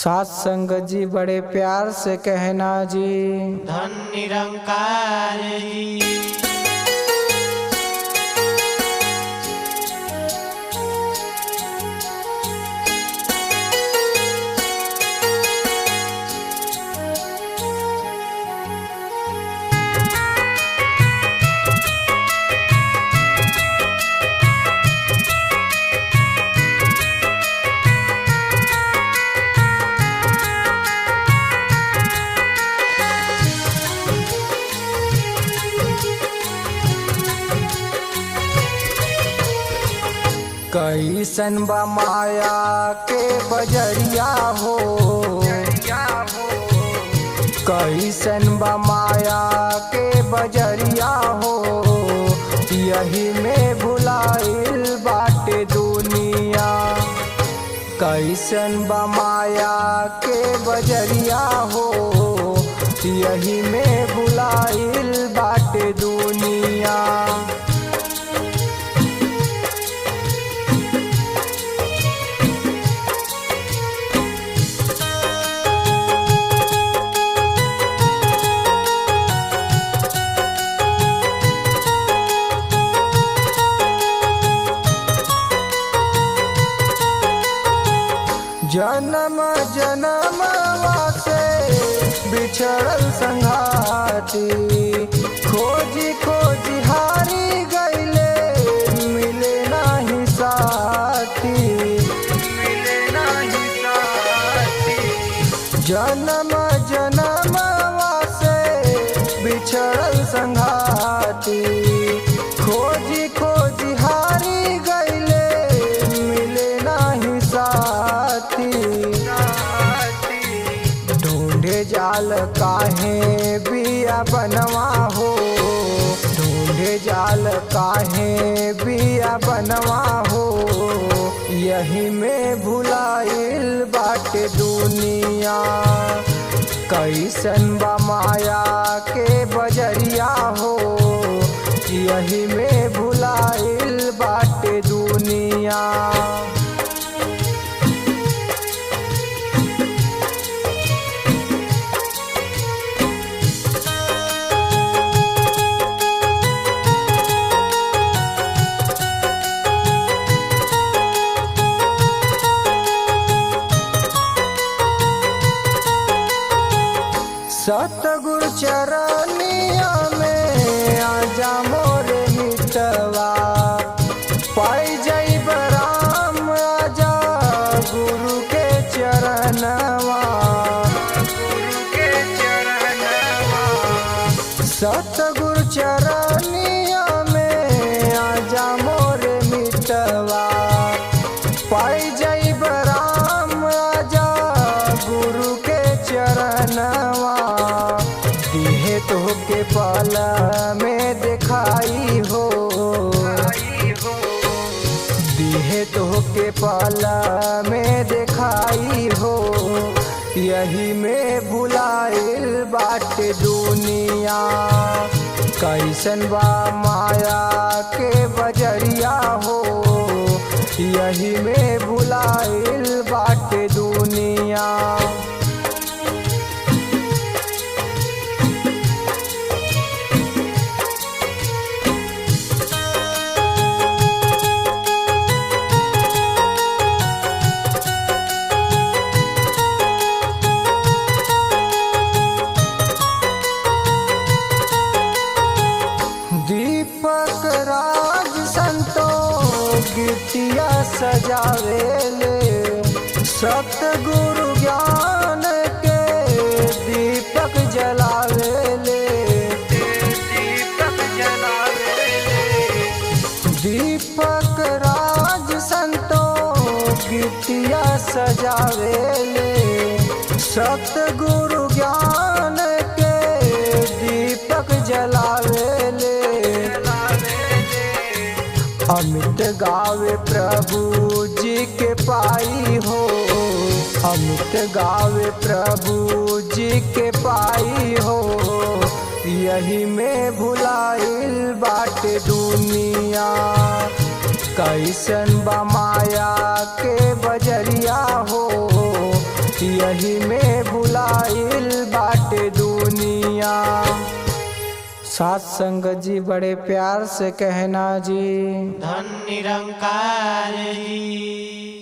सात संगत जी बड़े प्यार से कहना जी। धन निरंकार जी। कैसन बा माया के बजरिया हो, कैसन बा माया के बजरिया हो, यही में भुलाइल बाटे दुनिया। कैसन बा माया के बजरिया हो, यही में भुलाइल बाटे दुनिया। जन्म जन्म से बिछड़ल संघाती, खोजी खोजी हारी गईले, मिले नाही साथी, मिले नाही साथी। जन्म जन्म से बिछड़ल संघाती, खोजी खोजी हारी गईले, मिले नाही साथी। ढूंढे जाल काहे बिया बनवा हो, ढूंढे जाल काहे बिया बनवा हो, यही में भुलाइल बाटे दुनिया। कैसन बा माया के बजरिया हो, यही में भुलाइल बाटे दुनिया। सतगुरु चरनिया में आजा मोरे मितवा, पाई जइब राम आजा गुरु के चरणवा, गुरु के चरणवा। सतगुरु चरनिया में आजा मोरे मितवा, पाई जइब राम आजा गुरु के चरणवा। दिहे तो के पल में दिखाई हो, दिहे तो के पल में दिखाई हो, यही में भुलाइल बाटे दुनिया। कैसन बा माया के बजरिया हो, यही में भुलाइल बाटे दुनिया। दीपक राज संतो गीतिया सजावेले, सतगुरु ज्ञान के दीपक जलावेले, दीपक जलावेले। दीपक राज संतो गीतिया सजावेले, सतगुरु ज्ञान के दीपक जलावेले। अमित गावे प्रभु जी के पाई हो, अमित गावे प्रभु जी के पाई हो, यही में भुलाइल बाटे दुनिया। कैसन बा माया के बजरिया हो, यही सात संगत जी बड़े प्यार से कहना जी। धन निरंकार जी।